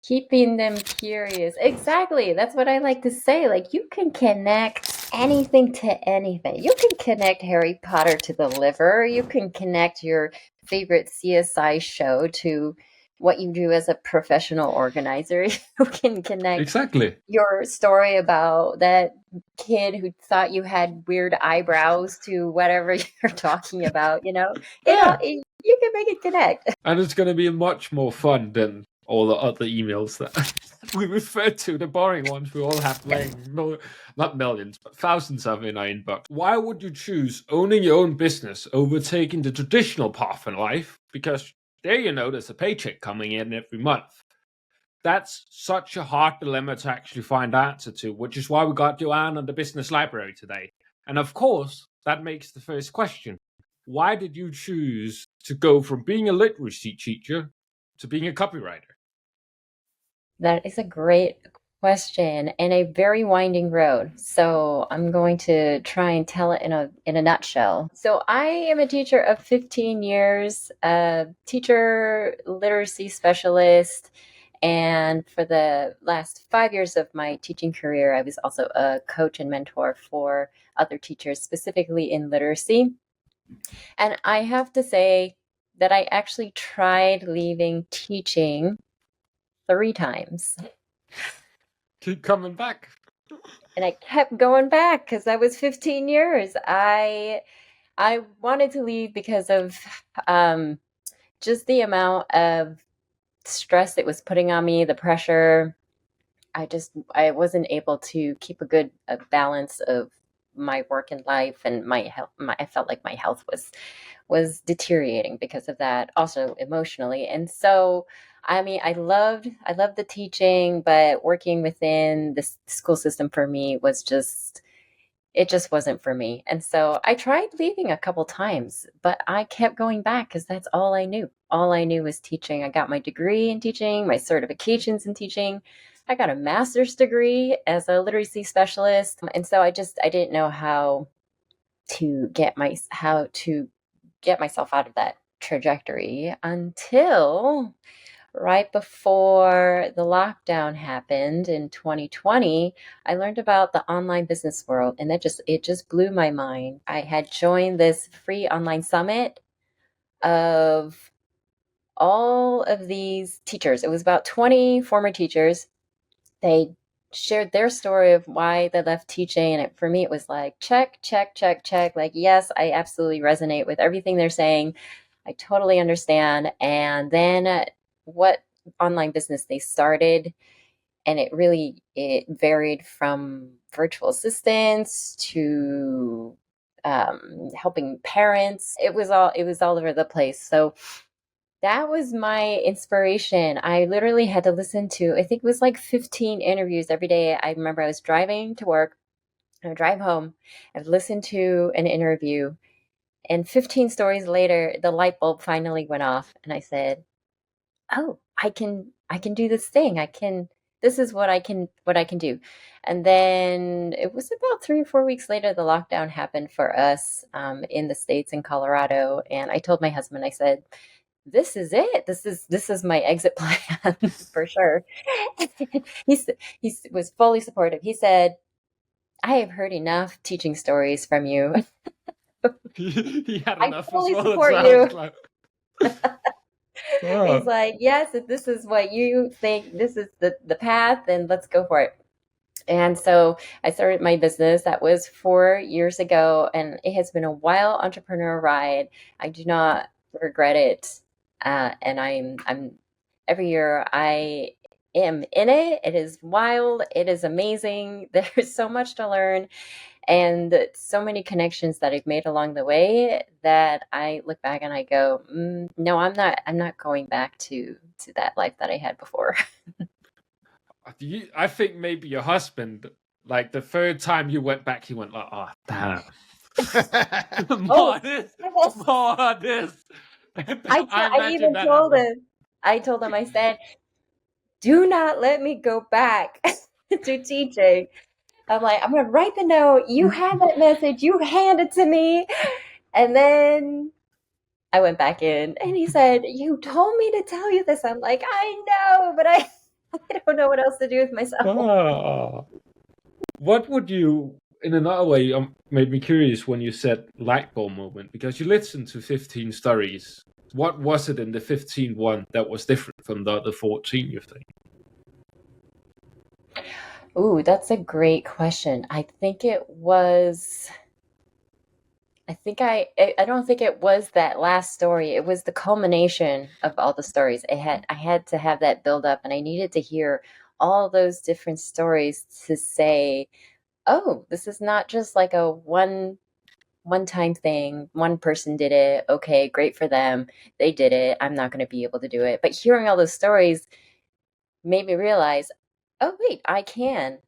Keeping them curious. Exactly. That's what I like to say. Like, you can connect anything to anything. You can connect Harry Potter to the liver. You can connect your favorite CSI show to what you do as a professional organizer. You can connect Exactly. your story about that kid who thought you had weird eyebrows to whatever you're talking about, Yeah. you can make it connect. And it's going to be much more fun than all the other emails that we refer to, the boring ones we all have like not millions, but thousands of in our inbox. Why would you choose owning your own business over taking the traditional path in life? Because there there's a paycheck coming in every month. That's such a hard dilemma to actually find answer to, which is why we got Joanne on the business library today. And of course, that makes the first question. Why did you choose to go from being a literacy teacher to being a copywriter? That is a great question and a very winding road. So I'm going to try and tell it in a nutshell. So I am a teacher of 15 years, a teacher literacy specialist. And for the last 5 years of my teaching career, I was also a coach and mentor for other teachers, specifically in literacy. And I have to say that I actually tried leaving teaching 3 times. Keep coming back. And I kept going back because that was 15 years. I wanted to leave because of um, just the amount of stress it was putting on me, the pressure. I wasn't able to keep a good balance of my work and life, and my health. I felt like my health was deteriorating because of that, also emotionally. And so, I mean, I loved the teaching, but working within the school system for me was just it just wasn't for me. And so I tried leaving a couple times, but I kept going back because that's all I knew. All I knew was teaching. I got my degree in teaching, my certifications in teaching. I got a master's degree as a literacy specialist. And so I didn't know how to get myself out of that trajectory until right before the lockdown happened in 2020. I learned about the online business world, and it just blew my mind. I had joined this free online summit of all of these teachers. It was about 20 former teachers. They shared their story of why they left teaching, and for me it was like check, check, check, check. Like, yes, I absolutely resonate with everything they're saying. I totally understand. And then what online business they started, and it varied from virtual assistants to helping parents. It was all over the place. So that was my inspiration. I literally had to listen to, I think it was like 15 interviews every day. I remember I was driving to work, I would drive home, I'd listen to an interview, and 15 stories later, the light bulb finally went off, and I said, "Oh, I can do this thing. This is what I can do." And then it was about 3 or 4 weeks later, the lockdown happened for us in the States, in Colorado. And I told my husband, I said, "This is it. This is my exit plan for sure." He was fully supportive. He said, "I have heard enough teaching stories from you. He had I enough as fully well. It support sounds you." like. He's Oh. like, "Yes, if this is what you think, this is the path, then let's go for it." And so I started my business. That was 4 years ago, and it has been a wild entrepreneur ride. I do not regret it. And I'm every year I am in it. It is wild. It is amazing. There's so much to learn, and so many connections that I've made along the way that I look back and I go, no, I'm not going back to that life that I had before. I think maybe your husband, like the third time you went back, he went like, "Oh, damn. More Oh, of this. yes. More of this." I I imagine even that told happened. him. I told him, I said, "Do not let me go back to teaching." I'm like, "I'm gonna write the note. You have that message. You hand it to me." And then I went back in, and he said, "You told me to tell you this." I'm like, "I know, but I." don't know what else to do with myself. Ah, what would you, in another way, made me curious when you said light bulb moment, because you listened to 15 stories. What was it in the 15th one that was different from the other 14, you think? Ooh, that's a great question. I don't think it was that last story. It was the culmination of all the stories. I had to have that build up, and I needed to hear all those different stories to say, "Oh, this is not just like a one time thing. One person did it. Okay, great for them. They did it. I'm not going to be able to do it." But hearing all those stories made me realize, "Oh, wait, I can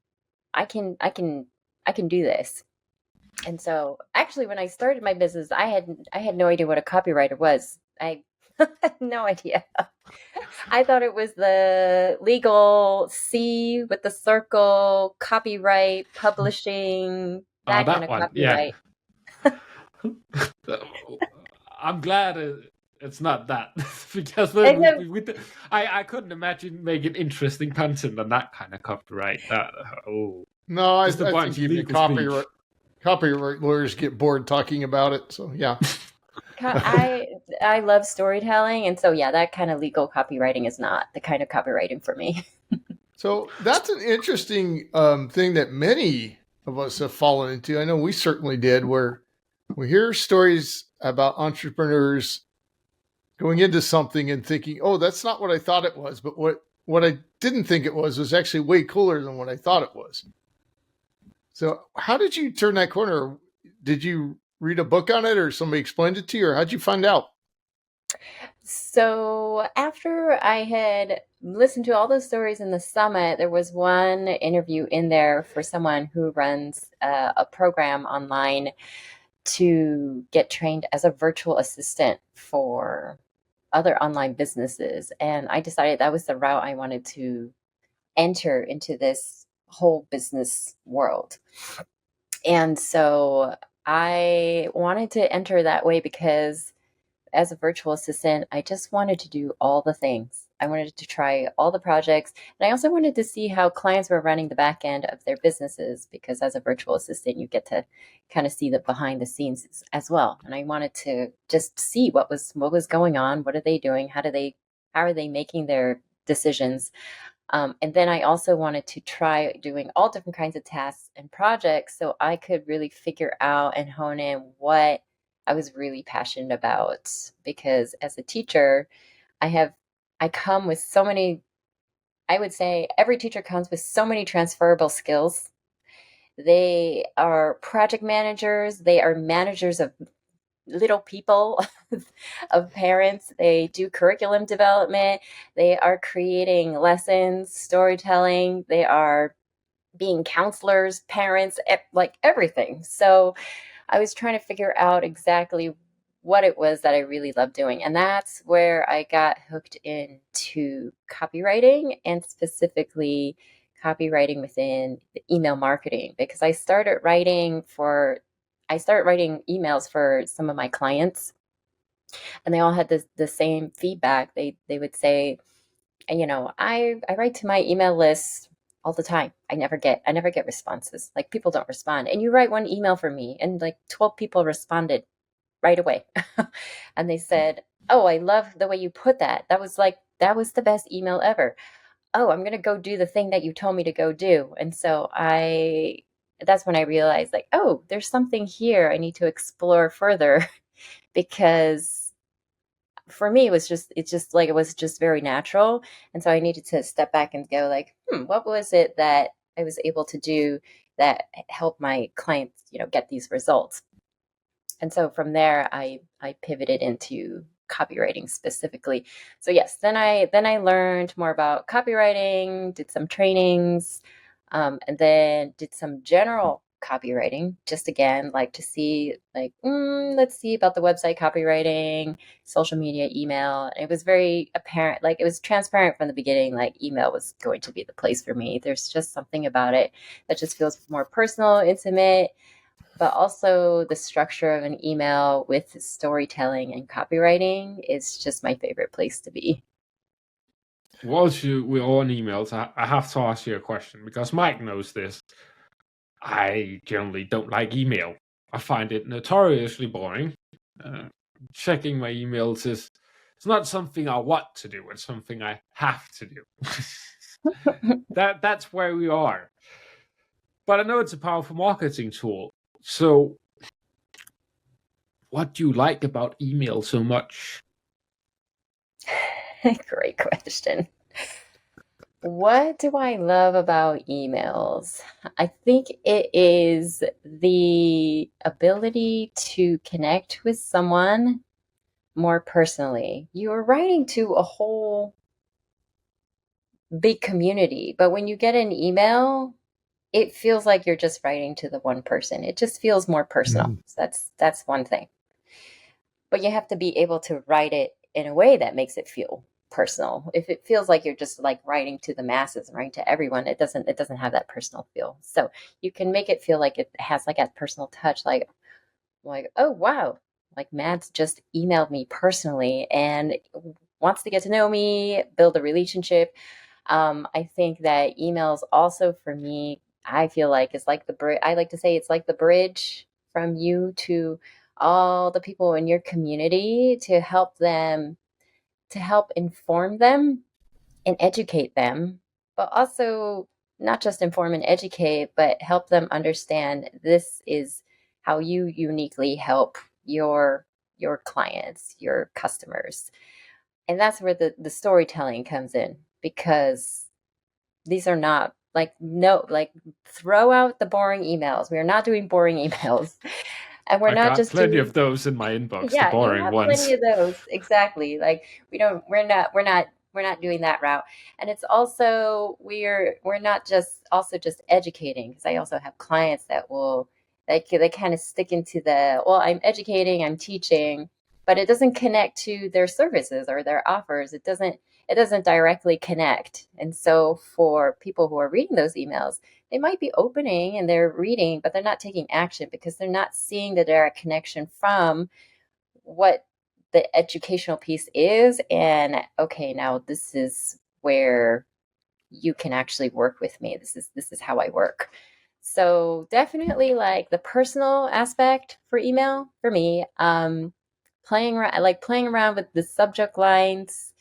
I can I can do this." And so actually when I started my business, I had no idea what a copywriter was. I had no idea. I thought it was the legal C with the circle, copyright, publishing, Ah, that kind that of one, yeah. copyright. I'm glad it's not that because And then I couldn't imagine making interesting content on that kind of copyright. Oh, No, just a I think bunch of even legal speech. copyright lawyers get bored talking about it. So yeah. I I love storytelling, and so yeah, that kind of legal copywriting is not the kind of copywriting for me. So that's an interesting thing that many of us have fallen into. I know we certainly did, where we hear stories about entrepreneurs going into something and thinking, "Oh, that's not what I thought it was," but what I didn't think it was actually way cooler than what I thought it was. So, how did you turn that corner? Did you read a book on it, or somebody explained it to you, or how'd you find out? So after I had listened to all those stories in the summit, there was one interview in there for someone who runs a program online to get trained as a virtual assistant for other online businesses. And I decided that was the route I wanted to enter into this whole business world. And so I wanted to enter that way because as a virtual assistant, I just wanted to do all the things. I wanted to try all the projects. And I also wanted to see how clients were running the back end of their businesses because as a virtual assistant, you get to kind of see the behind the scenes as well. And I wanted to just see what was going on, what are they doing, how are they making their decisions. And then I also wanted to try doing all different kinds of tasks and projects so I could really figure out and hone in what I was really passionate about. Because as a teacher, I have, I come with so many, I would say every teacher comes with so many transferable skills. They are project managers, they are managers of little people, of parents. They do curriculum development. They are creating lessons, storytelling. They are being counselors, parents, like everything. So I was trying to figure out exactly what it was that I really loved doing. And that's where I got hooked into copywriting and specifically copywriting within the email marketing because I started writing emails for some of my clients and they all had the same feedback. They would say, I write to my email list all the time. I never get responses. Like people don't respond. And you write one email for me and like 12 people responded right away. And they said, "Oh, I love the way you put that. That was the best email ever. Oh, I'm going to go do the thing that you told me to go do." And so that's when I realized like, "Oh, there's something here I need to explore further." Because for me it was just very natural, and so I needed to step back and go like, what was it that I was able to do that helped my clients get these results. And so from there I pivoted into copywriting specifically. So yes, then I learned more about copywriting, did some trainings, and then did some general copywriting, just again like to see like, let's see about the website copywriting, social media, email. It was very apparent, like it was transparent from the beginning, like email was going to be the place for me. There's just something about it that just feels more personal, intimate, but also the structure of an email with storytelling and copywriting is just my favorite place to be. Whilst we're on emails, I have to ask you a question because Mike knows this. I generally don't like email. I find it notoriously boring. Uh, Checking my emails is it's not something I want to do. It's something I have to do. That's where we are. But I know it's a powerful marketing tool. So, what do you like about email so much? Great question. What do I love about emails? I think it is the ability to connect with someone more personally. You're writing to a whole big community, but when you get an email, it feels like you're just writing to the one person. It just feels more personal. So that's one thing. But you have to be able to write it in a way that makes it feel personal. If it feels like you're just like writing to the masses, writing to everyone, it doesn't have that personal feel. So you can make it feel like it has like a personal touch, like oh wow, like Mads just emailed me personally and wants to get to know me, build a relationship. I think that emails also for me, I feel like it's like the bridge. I like to say it's like the bridge from you to all the people in your community to help inform them and educate them, but also not just inform and educate, but help them understand this is how you uniquely help your clients, your customers. And that's where the storytelling comes in because these are not like no like throw out the boring emails. We are not doing boring emails. And we're I not got just plenty doing of those in my inbox, the yeah, you boring have plenty ones. of those. Exactly. Like we're not doing that route. And it's also we're not just also just educating because I also have clients that will they kind of stick into the well, I'm educating, I'm teaching, but it doesn't connect to their services or their offers. It doesn't directly connect. And so for people who are reading those emails, they might be opening and they're reading, but they're not taking action because they're not seeing the direct connection from what the educational piece is. And okay, now this is where you can actually work with me. This is how I work. So definitely like the personal aspect for email for me. Playing around, I like playing around with the subject lines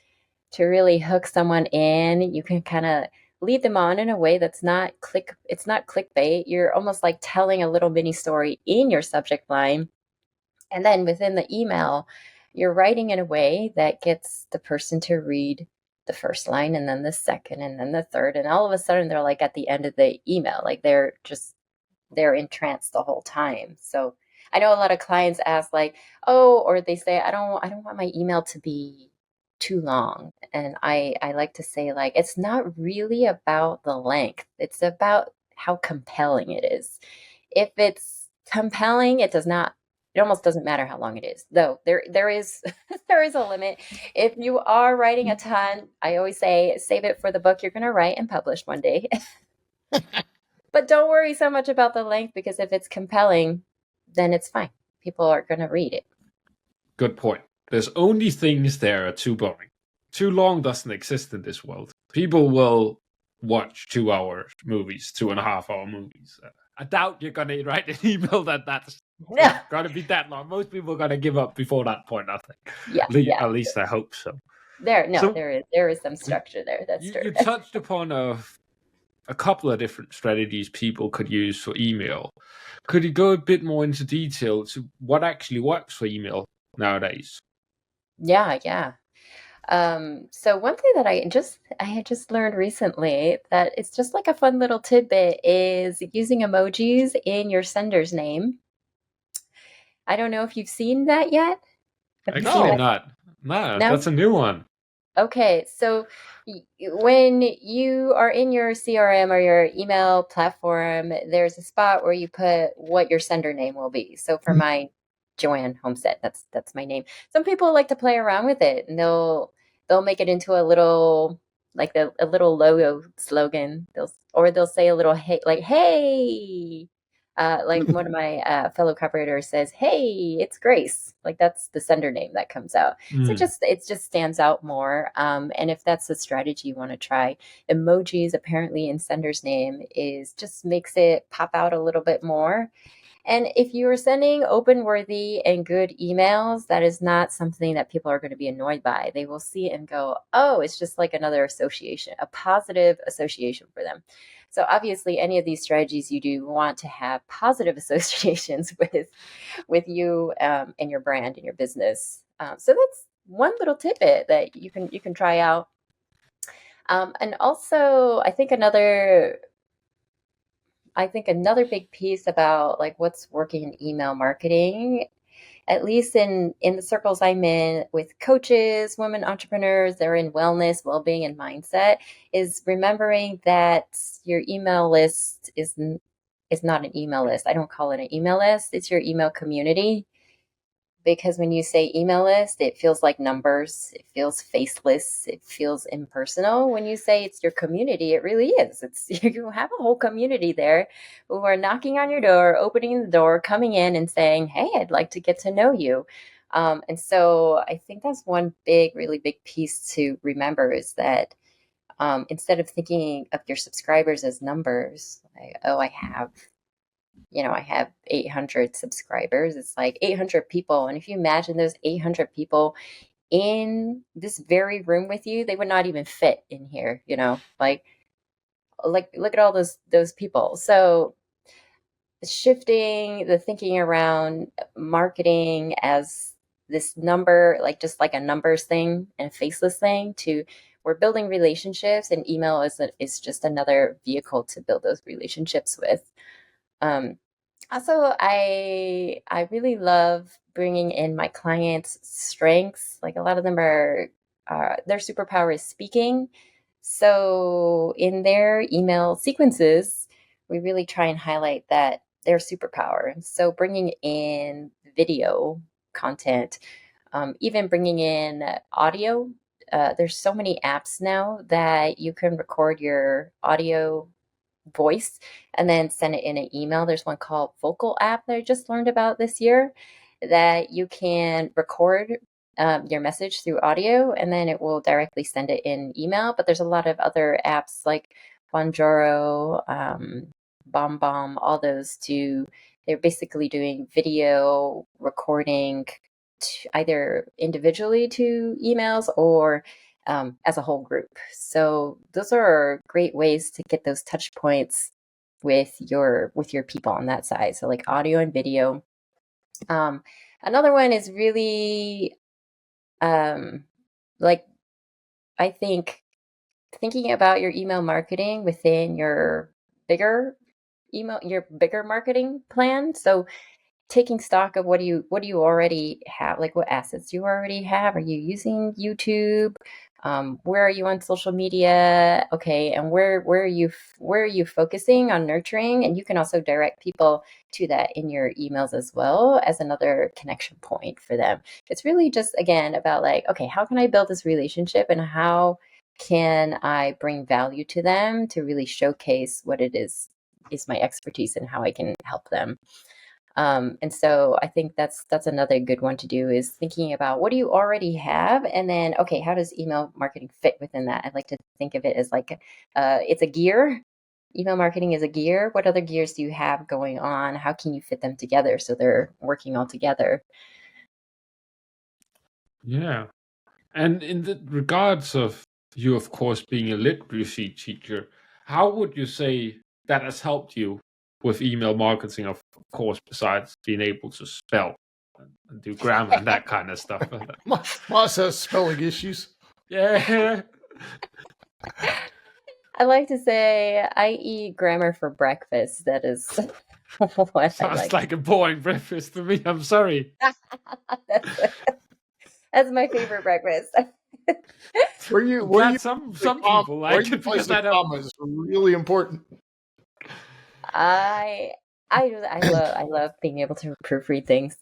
to really hook someone in. You can kind of lead them on in a way that's not it's not clickbait. You're almost like telling a little mini story in your subject line. And then within the email, you're writing in a way that gets the person to read the first line and then the second and then the third. And all of a sudden they're like at the end of the email, like they're entranced the whole time. So I know a lot of clients ask like, oh, or they say, I don't want my email to be too long. And I like to say like, it's not really about the length. It's about how compelling it is. If it's compelling, it almost doesn't matter how long it is. Though there is there is a limit. If you are writing a ton, I always say save it for the book you're going to write and publish one day. But don't worry so much about the length because if it's compelling, then it's fine. People are going to read it. Good point. There's only things that are too boring. Too long doesn't exist in this world. People will watch 2 hour movies, 2.5 hour movies. I doubt you're gonna write an email that's No. gonna be that long. Most people are gonna give up before that point, I think. Yeah, yeah. At least I hope so. No, So there is some structure there. That's true. you touched upon a couple of different strategies people could use for email. Could you go a bit more into detail to what actually works for email nowadays? Yeah, yeah. So one thing that I had just learned recently that it's just like a fun little tidbit is using emojis in your sender's name. I don't know if you've seen that yet. Have you seen Actually, No. that? not. No, No? that's a new one. Okay, so when you are in your CRM or your email platform, there's a spot where you put what your sender name will be. So for my Joanne Homestead, that's my name. Some people like to play around with it, and they'll make it into a little a little logo slogan. They'll say a little hey like hey. Like one of my fellow copywriters says, "Hey, it's Grace." Like that's the sender name that comes out. So Mm. it just stands out more. And if that's the strategy you want to try, emojis apparently in sender's name is just makes it pop out a little bit more. And if you are sending open, worthy, and good emails, that is not something that people are going to be annoyed by. They will see it and go, oh, it's just like another association, a positive association for them. So obviously, any of these strategies you do want to have positive associations with you and your brand and your business. So that's one little tidbit that you can try out. And also, I think another big piece about like what's working in email marketing, at least in the circles I'm in with coaches, women entrepreneurs, they're in wellness, well-being, and mindset, is remembering that your email list is not an email list. I don't call it an email list. It's your email community, because when you say email list, it feels like numbers, it feels faceless, it feels impersonal. When you say it's your community, it really is. It's you have a whole community there who are knocking on your door, opening the door, coming in and saying, "Hey, I'd like to get to know you." And so I think that's one really big piece to remember is that instead of thinking of your subscribers as numbers, like, oh, I have 800 subscribers. It's like 800 people. And if you imagine those 800 people in this very room with you, they would not even fit in here, like look at all those people. So shifting the thinking around marketing as this number, like just like a numbers thing and a faceless thing, to we're building relationships, and email is just another vehicle to build those relationships with. Um, Also, I really love bringing in my clients' strengths. Like a lot of them are their superpower is speaking. So in their email sequences, we really try and highlight that their superpower. And so bringing in video content, even bringing in audio. There's so many apps now that you can record your audio voice and then send it in an email. There's one called Vocal app that I just learned about this year that you can record your message through audio and then it will directly send it in email. But there's a lot of other apps like Bonjoro, BombBomb, all those they're basically doing video recording either individually to emails or as a whole group. So those are great ways to get those touch points with your people on that side. So like audio and video. Another one is really like I think thinking about your email marketing within bigger your bigger marketing plan. So taking stock of what do you already have, like what assets do you already have. Are you using YouTube? Where are you on social media? Okay, and where are you focusing on nurturing? And you can also direct people to that in your emails as well as another connection point for them. It's really just again about like, okay, how can I build this relationship and how can I bring value to them to really showcase what it is my expertise and how I can help them. And so I think that's another good one to do is thinking about what do you already have, and then okay, how does email marketing fit within that? I like to think of it as like it's a gear. Email marketing is a gear. What other gears do you have going on? How can you fit them together so they're working all together? Yeah. And in the regards of you, of course, being a literacy teacher, how would you say that has helped you with email marketing, of course, besides being able to spell and do grammar and that kind of stuff? Moss has spelling issues. Yeah. I like to say I eat grammar for breakfast. That is what I Sounds like. like a boring breakfast to me. I'm sorry. That's my favorite breakfast. Where you I'm where you glad some the comma, people where like you it place because the I don't. comma is really important. I I love being able to proofread things.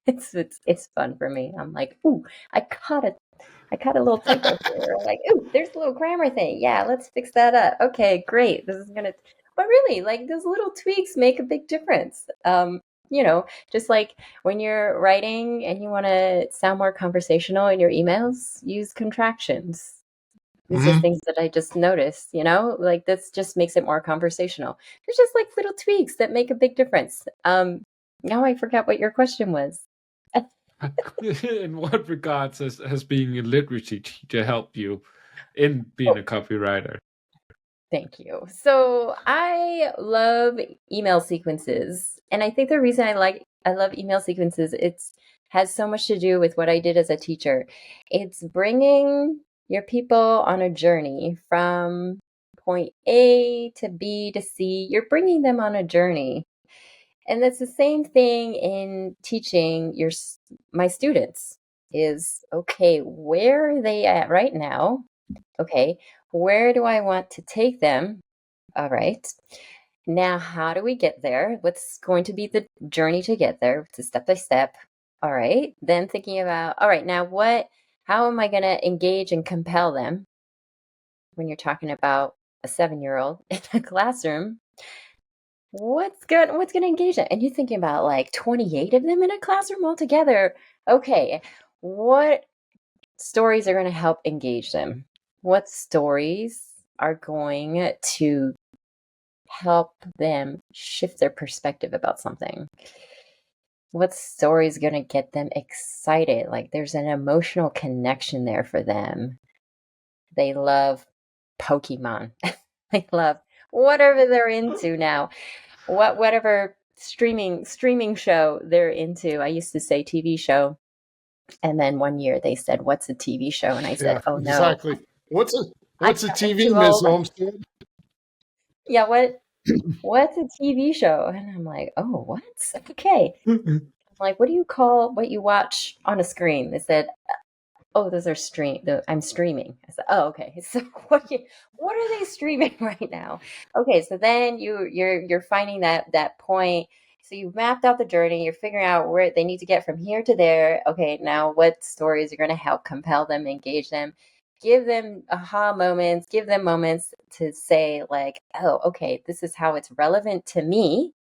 It's fun for me. I'm like, ooh, I caught a little typo here. Like, ooh, there's a little grammar thing. Yeah, let's fix that up. Okay, great. This is gonna But really, like those little tweaks make a big difference. Just like when you're writing and you want to sound more conversational in your emails, use contractions. These are Mhm. things that I just noticed, like this just makes it more conversational. There's just like little tweaks that make a big difference. Now I forgot what your question was. In what regards has being a literacy teacher helped you in being a copywriter? Thank you. So I love email sequences. And I think the reason I love email sequences, it's has so much to do with what I did as a teacher. It's bringing your people on a journey from point A to B to C. You're bringing them on a journey. And that's the same thing in teaching my students is okay, where are they at right now? Okay, where do I want to take them? All right. Now, how do we get there? What's going to be the journey to get there? It's a step by step. All right. Then thinking about, all right, now how am I going to engage and compel them when you're talking about a 7-year-old in a classroom? What's good to engage them? And you're thinking about like 28 of them in a classroom altogether. Okay. What stories are going to help engage them? What stories are going to help them shift their perspective about something? What story is going to get them excited? Like there's an emotional connection there for them. They love Pokemon. They love whatever they're into now. Whatever streaming show they're into. I used to say TV show, and then one year they said, "What's a TV show?" And I said, Yeah, "Oh no, exactly. What's a I what's a I'm TV, too Miss old." Homestead? Yeah, what's a TV show? And I'm like, "Oh, what? Okay." I'm like, "What do you call what you watch on a screen?" They said, "Oh, those are I'm streaming." I said, "Oh, okay." So what are they streaming right now? Okay, so then you're finding that point. So you've mapped out the journey. You're figuring out where they need to get from here to there. Okay, now what stories are going to help compel them, engage them, give them aha moments, give them moments to say like, "Oh, okay, this is how it's relevant to me."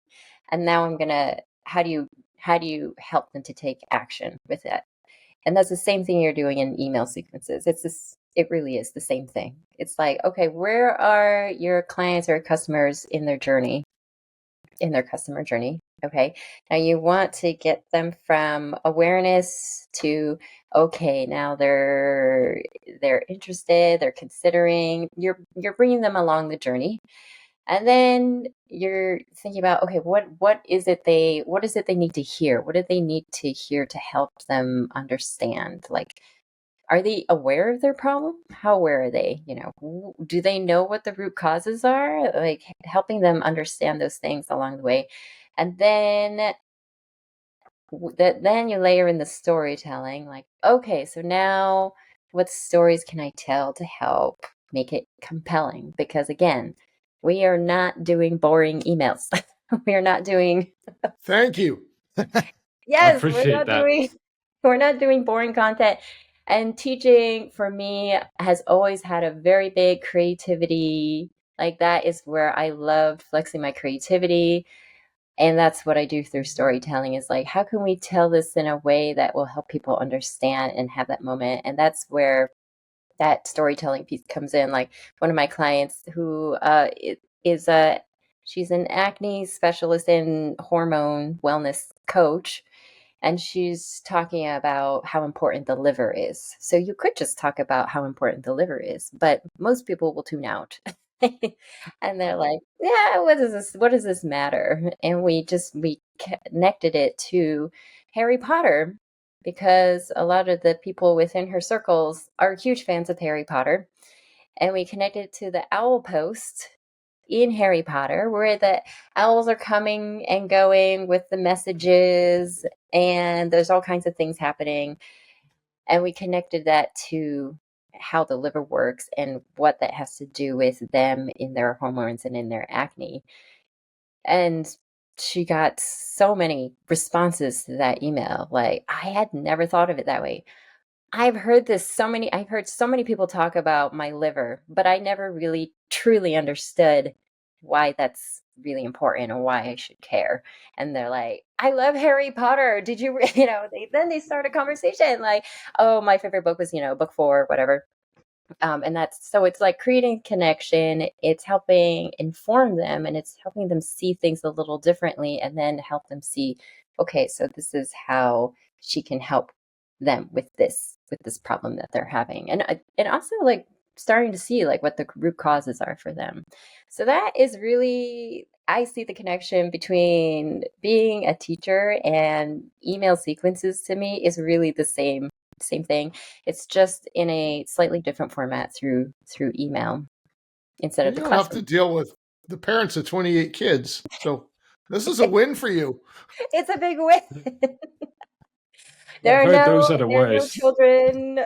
And now I'm gonna. How do you help them to take action with it? And that's the same thing you're doing in email sequences. It really is the same thing. It's like, okay, where are your clients or customers in their journey, in their customer journey? Okay. Now you want to get them from awareness to, okay, now they're interested, they're considering, you're bringing them along the journey. And then you're thinking about, okay, what is it they need to hear? What do they need to hear to help them understand? Like, are they aware of their problem? How aware are they? Do they know what the root causes are? Like helping them understand those things along the way. And then you layer in the storytelling, like, okay, so now what stories can I tell to help make it compelling? Because again, we are not doing boring emails. We are not doing, Thank you. I yes, we're appreciate not that. doing, we're not doing boring content. And teaching for me has always had a very big creativity. Like that is where I love flexing my creativity. And that's what I do through storytelling is like, how can we tell this in a way that will help people understand and have that moment? And that's where that storytelling piece comes in. Like one of my clients who is she's an acne specialist and hormone wellness coach, and she's talking about how important the liver is. So you could just talk about how important the liver is, but most people will tune out. And they're like, "Yeah, what does this matter?" And we connected it to Harry Potter because a lot of the people within her circles are huge fans of Harry Potter. And we connected to the owl post in Harry Potter, where the owls are coming and going with the messages, and there's all kinds of things happening. And we connected that to how the liver works and what that has to do with them in their hormones and in their acne. And she got so many responses to that email. Like, I had never thought of it that way. I've heard so many people talk about my liver, but I never really truly understood why that's really important and why I should care. And they're like, I love Harry Potter. Did you, then they start a conversation like, oh, my favorite book was, book 4, whatever. And so it's like creating connection. It's helping inform them and it's helping them see things a little differently and then help them see, okay, so this is how she can help them with this problem that they're having. And also like starting to see like what the root causes are for them. So that is really, I see the connection between being a teacher and email sequences to me is really the same thing. It's just in a slightly different format through email instead And of you the don't have to classroom. deal with the parents of 28 kids. So this is a win for you. It's a big win. Yeah, I've heard those are the There are no worst. children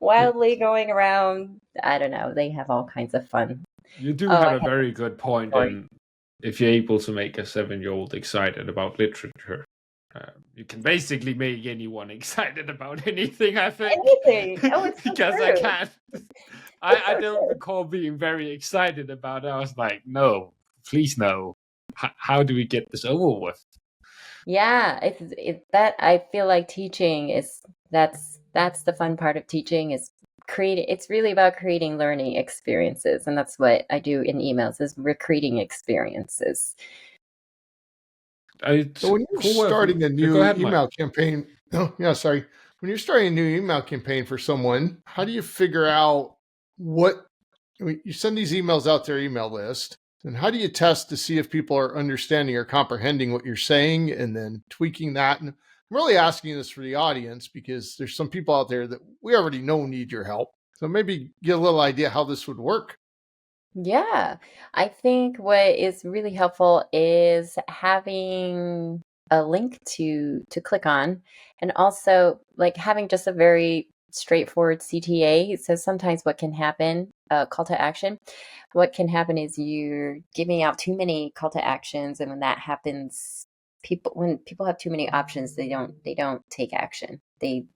wildly going around. I don't know. They have all kinds of fun. You do Oh, have I a have very good a point story. in if you're able to make a 7-year-old excited about literature. You can basically make anyone excited about anything, I think. Anything. Oh, it's so Because I true. can. It's I so don't true. recall being very excited about it. I was like, no, please no. How do we get this over with? Yeah, that I feel like teaching is that's the fun part of teaching is creating. It's really about creating learning experiences, and that's what I do in emails is we're creating experiences. So when you're Cool. starting a Go new ahead, Mike. email campaign, oh yeah, sorry. When you're starting a new email campaign for someone, how do you figure out what you send these emails out to their email list? And how do you test to see if people are understanding or comprehending what you're saying and then tweaking that? And I'm really asking this for the audience because there's some people out there that we already know need your help. So maybe get a little idea how this would work. Yeah, I think what is really helpful is having a link to click on, and also like having just a very straightforward CTA. So sometimes what can happen, call to action, what can happen is you're giving out too many call to actions, and when that happens, when people have too many options, they don't take action. They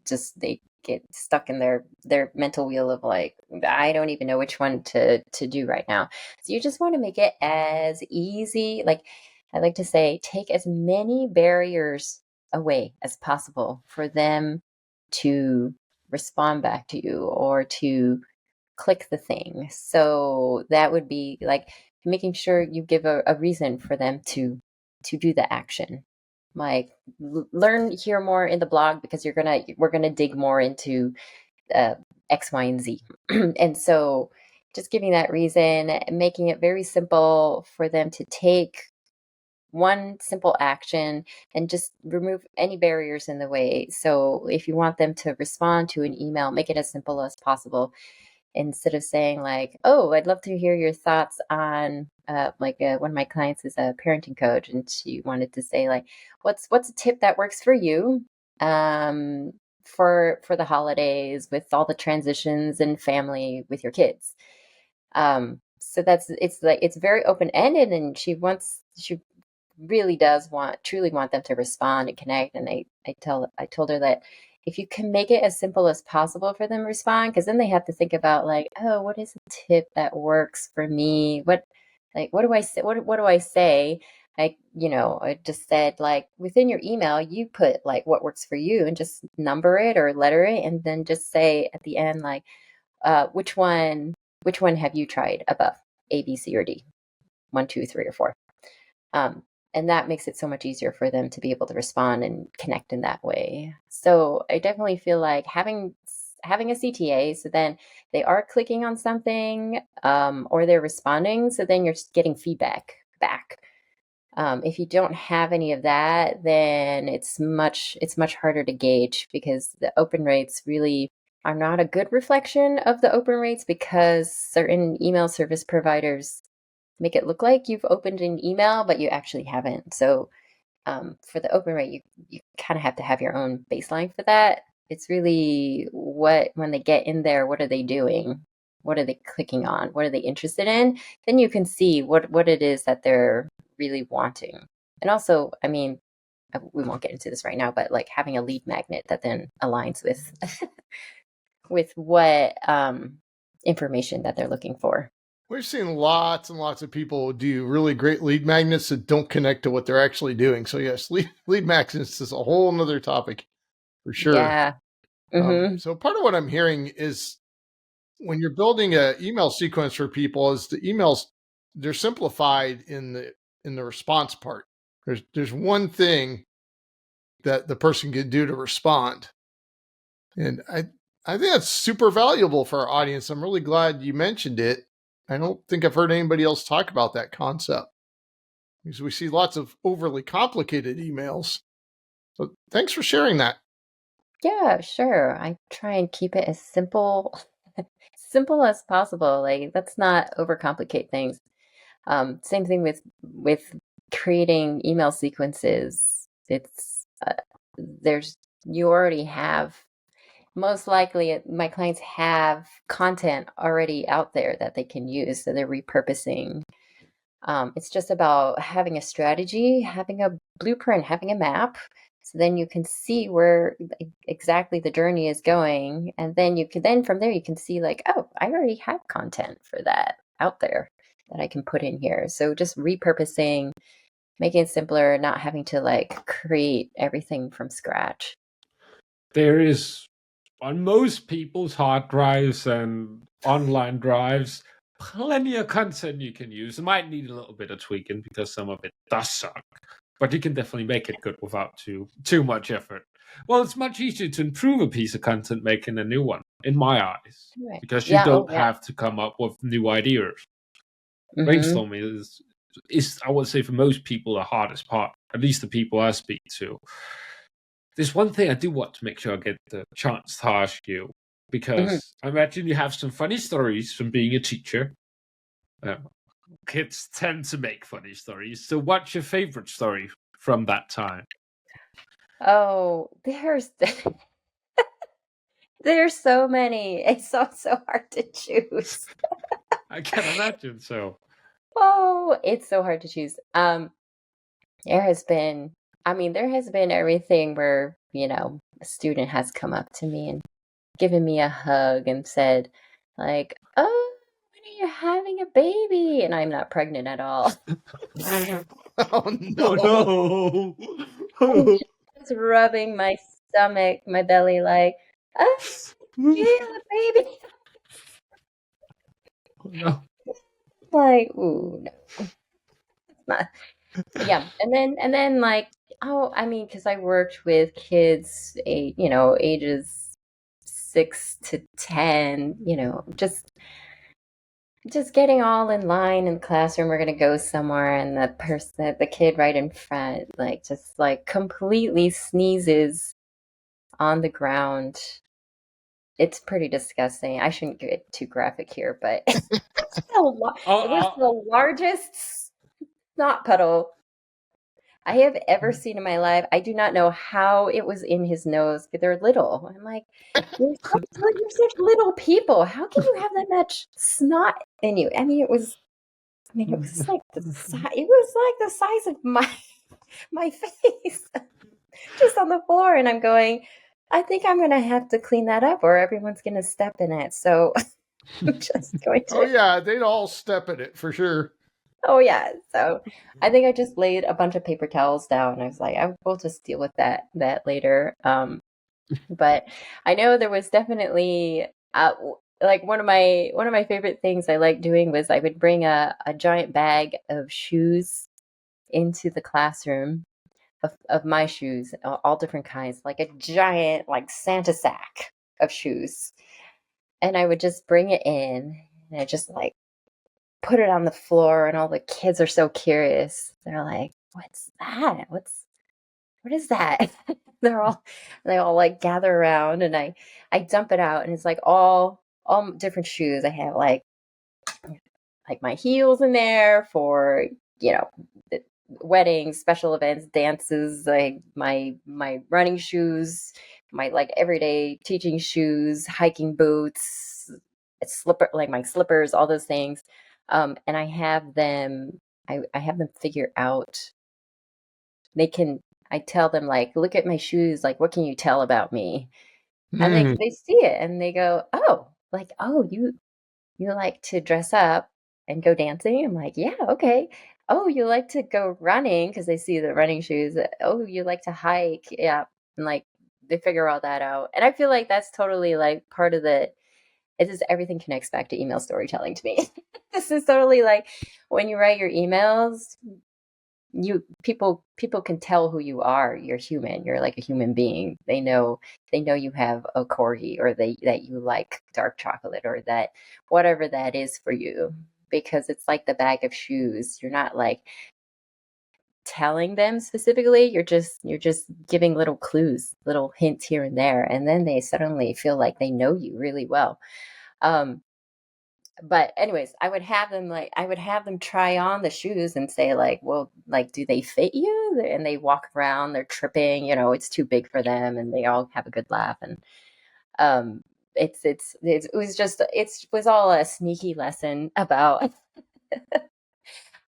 get stuck in their mental wheel of like, I don't even know which one to do right now. So you just want to make it as easy, like I like to say, take as many barriers away as possible for them to respond back to you or to click the thing. So that would be like making sure you give a reason for them to do the action. Like learn here more in the blog because we're gonna dig more into uh, X, Y, and Z. And so just giving that reason, making it very simple for them to take one simple action and just remove any barriers in the way. So if you want them to respond to an email, make it as simple as possible, instead of saying like, oh, I'd love to hear your thoughts on one of my clients is a parenting coach and she wanted to say like, what's a tip that works for you um, for the holidays with all the transitions and family with your kids. So it's like it's very open ended, and she really does truly want them to respond and connect. And I told her that if you can make it as simple as possible for them to respond, because then they have to think about like, oh, what is a tip that works for me? What do I say? What do I say? Like, I just said like within your email, you put like what works for you and just number it or letter it, and then just say at the end like, which one have you tried above A, B, C, or D? 1, 2, 3, or 4. Um, and that makes it so much easier for them to be able to respond and connect in that way. So I definitely feel like having a CTA, so then they are clicking on something, or they're responding, so then you're getting feedback back. If you don't have any of that, then it's much harder to gauge because the open rates really are not a good reflection of the open rates because certain email service providers make it look like you've opened an email, but you actually haven't. So for the open rate, you kind of have to have your own baseline for that. It's really when they get in there, what are they doing? What are they clicking on? What are they interested in? Then you can see what it is that they're really wanting. And also, I mean, we won't get into this right now, but like having a lead magnet that then aligns with with what information that they're looking for. We've seen lots and lots of people do really great lead magnets that don't connect to what they're actually doing. So yes, lead magnets is a whole nother topic for sure. Yeah. Mm-hmm. So part of what I'm hearing is when you're building an email sequence for people, is the emails, they're simplified in the response part. There's one thing that the person can do to respond, and I think that's super valuable for our audience. I'm really glad you mentioned it. I don't think I've heard anybody else talk about that concept, because we see lots of overly complicated emails. So thanks for sharing that. Yeah, sure. I try and keep it as simple as possible. Like, let's not overcomplicate things. Same thing with creating email sequences. It's there's you already have most likely my clients have content already out there that they can use, so they're repurposing. It's just about having a strategy, having a blueprint, having a map. So then you can see where exactly the journey is going. And then from there, you can see like, oh, I already have content for that out there that I can put in here. So just repurposing, making it simpler, not having to like create everything from scratch. There is, on most people's hard drives and online drives, plenty of content you can use. It might need a little bit of tweaking because some of it does suck, but you can definitely make it good without too much effort. Well, it's much easier to improve a piece of content making a new one, in my eyes, Right. because you Yeah. Oh, don't yeah. have to come up with new ideas. Mm-hmm. Brainstorming is, I would say, for most people, the hardest part, at least the people I speak to. There's one thing I do want to make sure I get the chance to ask you, Mm-hmm. because I imagine you have some funny stories from being a teacher. Uh, Kids tend to make funny stories. So, what's your favorite story from that time? Oh, there's so many. It's so hard to choose. I can imagine so. Oh, it's so hard to choose. There has been, there has been everything where, a student has come up to me and given me a hug and said, like, oh, when are you having a baby? And I'm not pregnant at all. Oh Oh no. And no! just rubbing my stomach, my belly, like, oh, you have a baby. Oh no! Like, ooh, no, it's not. Yeah. And then like, oh, because I worked with kids, ages 6 to 10, just getting all in line in the classroom. We're gonna go somewhere, and the kid right in front, like, just like completely sneezes on the ground. It's pretty disgusting. I shouldn't get too graphic here, but Oh, it was the largest snot puddle I have ever seen in my life. I do not know how it was in his nose. They're little. I'm like, you're such little people. How can you have that much snot in you? It was like the size of my face, just on the floor. And I'm going, I think I'm gonna have to clean that up, or everyone's gonna step in it. So I'm just going Oh to. yeah, they'd all step in it for sure. Oh yeah. So I think I just laid a bunch of paper towels down. I was like, I will just deal with that later. But I know there was definitely like one of my favorite things I liked doing was I would bring a giant bag of shoes into the classroom of my shoes, all different kinds, like a giant like Santa sack of shoes. And I would just bring it in and I just like put it on the floor, and all the kids are so curious. They're like, "What's that? What is that?" They all like gather around, and I dump it out, and it's like all different shoes. I have like my heels in there for, you know, weddings, special events, dances, like my running shoes, my like everyday teaching shoes, hiking boots, like my slippers, all those things. And I have them figure out. They can I tell them like, look at my shoes, like what can you tell about me? And they see it and they go, oh, like, oh, you like to dress up. and go dancing? I'm like, yeah, okay. Oh, you like to go running because they see the running shoes. Oh, you like to hike. Yeah. And like they figure all that out. And I feel like that's totally like part of the, it is everything connects back to email storytelling to me. This is totally like when you write your emails, you people can tell who you are. You're human. You're like a human being. They know you have a corgi, or that you like dark chocolate, or that whatever that is for you, because it's like the bag of shoes. You're not like telling them specifically. You're just giving little clues, little hints here and there, and then they suddenly feel like they know you really well. Um, but anyways, I would have them try on the shoes and say like, well, like, do they fit you? And they walk around, they're tripping, it's too big for them, and they all have a good laugh. And um it was just, it was all a sneaky lesson about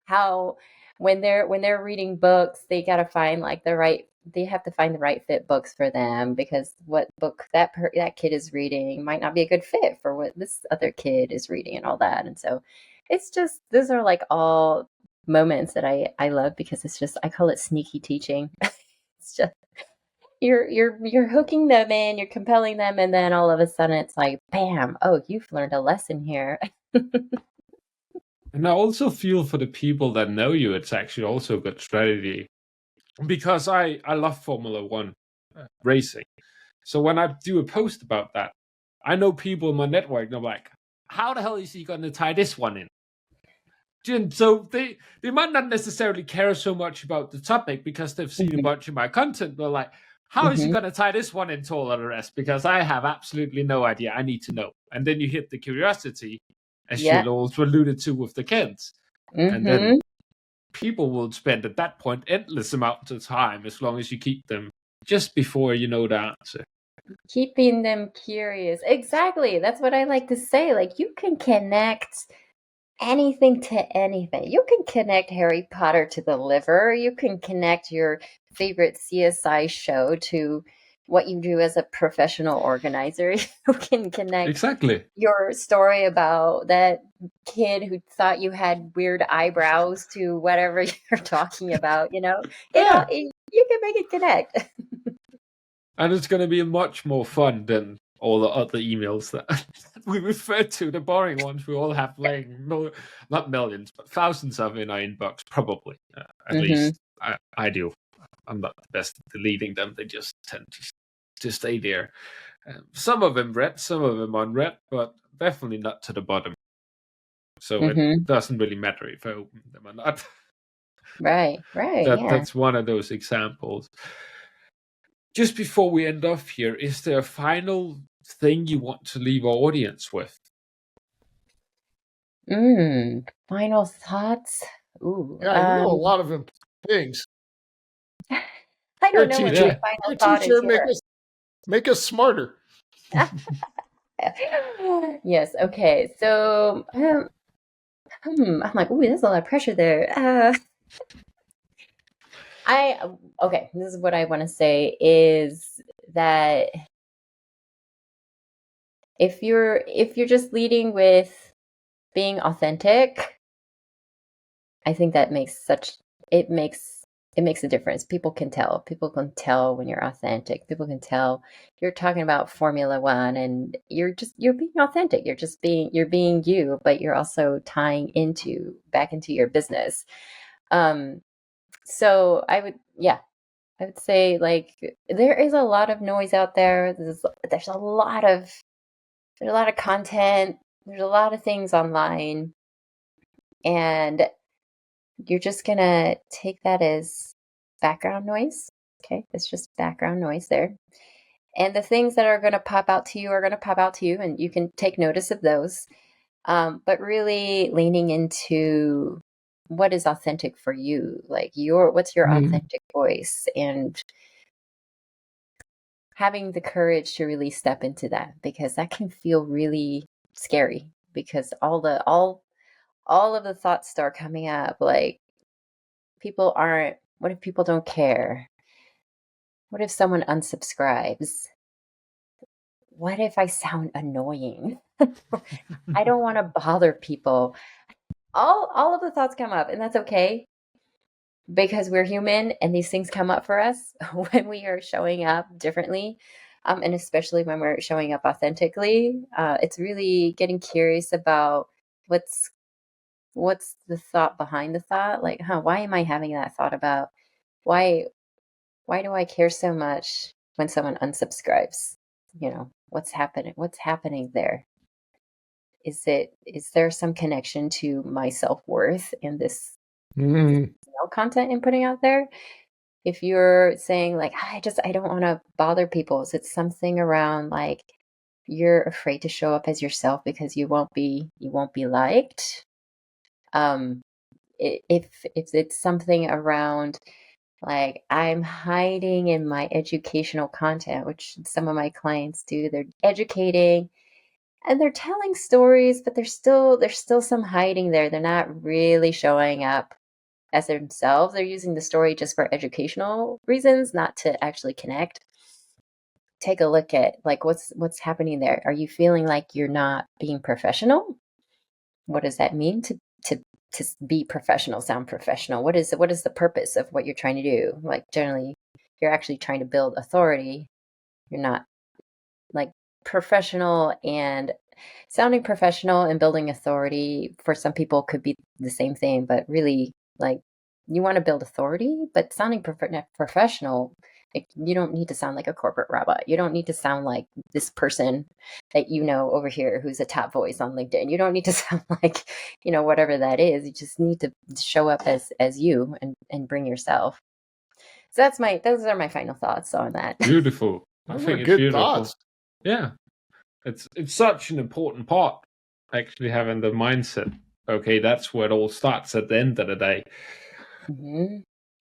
how when they're reading books, they have to find the right fit books for them, because what book that kid is reading might not be a good fit for what this other kid is reading, and all that. And so it's just, those are like all moments that I love, because it's just, I call it sneaky teaching. It's just, you're hooking them in, you're compelling them, and then all of a sudden it's like, bam, oh, you've learned a lesson here. And I also feel for the people that know you, it's actually also a good strategy, because I love Formula One racing. So when I do a post about that, I know people in my network, and I'm like, how the hell is he going to tie this one in? And so they might not necessarily care so much about the topic because they've seen a bunch of my content. They're like, how is he going to tie this one into all of the rest? Because I have absolutely no idea. I need to know. And then you hit the curiosity, as Yeah. you also alluded to with the kids. And then people will spend at that point endless amounts of time, as long as you keep them just before you know the answer. Keeping them curious. Exactly. That's what I like to say. Like, you can connect anything to anything. You can connect Harry Potter to the liver. You can connect your favorite CSI show to what you do as a professional organizer. You can connect Exactly. your story about that kid who thought you had weird eyebrows to whatever you're talking about. Yeah. You can make it connect. And it's going to be much more fun than all the other emails that we referred to, the boring ones we all have laying, no, not millions, but thousands of in our inbox, probably. At least I do. I'm not the best at deleting them. They just tend to stay there. Some of them read, some of them unread, but definitely not to the bottom. So it doesn't really matter if I open them or not. Right. Yeah. That's one of those examples. Just before we end off here, is there a final thing you want to leave our audience with? Final thoughts. Ooh. Yeah, you know a lot of important things. I Here, don't know what my teacher. final Here, thought is teacher, here. make us smarter. Yes. Okay. So, I'm like, ooh, there's a lot of pressure there. Okay. This is what I want to say is that if you're just leading with being authentic, I think that it makes a difference. People can tell. People can tell when you're authentic. People can tell you're talking about Formula One, and you're being authentic. You're being you, but you're also tying back into your business. So I would say, like, there is a lot of noise out there. There's a lot of content. There's a lot of things online, and you're just gonna take that as background noise. Okay, it's just background noise there. And the things that are gonna pop out to you are gonna pop out to you, and you can take notice of those. But really leaning into what is authentic for you, like what's your authentic voice, and having the courage to really step into that, because that can feel really scary, because all of the thoughts start coming up, like, what if people don't care? What if someone unsubscribes? What if I sound annoying? I don't want to bother people. all of the thoughts come up, and that's okay because we're human and these things come up for us when we are showing up differently. And especially when we're showing up authentically, it's really getting curious about what's what's the thought behind the thought. Like, why am I having that thought about why why do I care so much when someone unsubscribes? What's happening there? Is there some connection to my self-worth in this content I'm putting out there? If you're saying like, I don't want to bother people, is it something around like you're afraid to show up as yourself because you won't be liked? Um, if it's something around like I'm hiding in my educational content, which some of my clients do, they're educating and they're telling stories, but there's still some hiding there. They're not really showing up as themselves. They're using the story just for educational reasons, not to actually connect. Take a look at like what's happening there. Are you feeling like you're not being professional? What does that mean to be professional, sound professional? What is the purpose of what you're trying to do? Like generally, you're actually trying to build authority. You're not like professional and sounding professional and building authority for some people could be the same thing, but really like you want to build authority, but sounding professional, like, you don't need to sound like a corporate robot. You don't need to sound like this person that over here who's a top voice on LinkedIn. You don't need to sound like, whatever that is. You just need to show up as you and bring yourself. So those are my final thoughts on that. Beautiful. I Those think are it's good beautiful. thoughts. Yeah. It's such an important part, actually, having the mindset. Okay, that's where it all starts at the end of the day. Mm-hmm.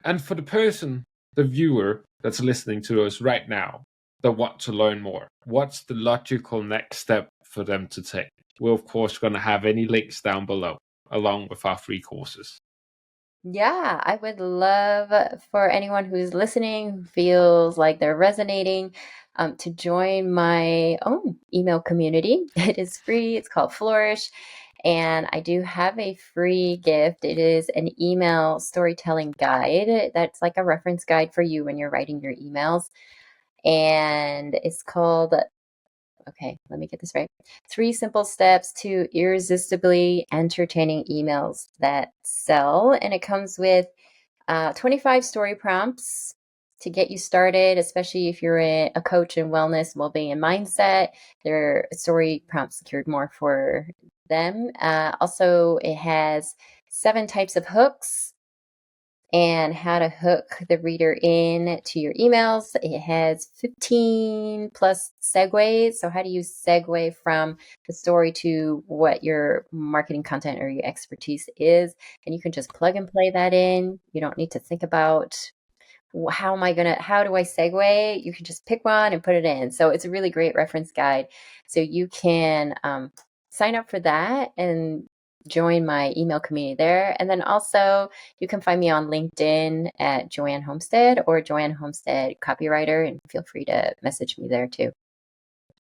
And for the person, the viewer that's listening to us right now, that want to learn more, what's the logical next step for them to take? We're, of course, going to have any links down below, along with our free courses. Yeah, I would love for anyone who's listening who feels like they're resonating to join my own email community. It is free. It's called Flourish. And I do have a free gift. It is an email storytelling guide that's like a reference guide for you when you're writing your emails. And it's called, okay, let me get this right. 3 simple steps to irresistibly entertaining emails that sell. And it comes with 25 story prompts to get you started, especially if you're a coach in wellness, well-being, and mindset. There are story prompts secured more for them. Also, it has 7 types of hooks and how to hook the reader in to your emails. It has 15 plus segues. So how do you segue from the story to what your marketing content or your expertise is? And you can just plug and play that in. You don't need to think about how do I segue? You can just pick one and put it in. So it's a really great reference guide. So you can sign up for that and join my email community there. And then also you can find me on LinkedIn at Joanne Homestead or Joanne Homestead Copywriter, and feel free to message me there too.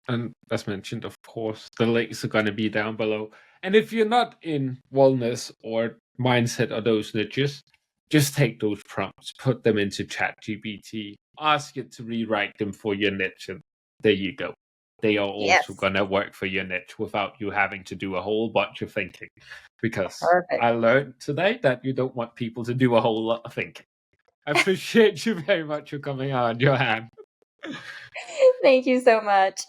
And as mentioned, of course, the links are going to be down below. And if you're not in wellness or mindset or those niches, just take those prompts, put them into ChatGPT, ask it to rewrite them for your niche, and there you go. They are also Yes. going to work for your niche without you having to do a whole bunch of thinking. Because Perfect. I learned today that you don't want people to do a whole lot of thinking. I appreciate you very much for coming on, Joanne. Thank you so much.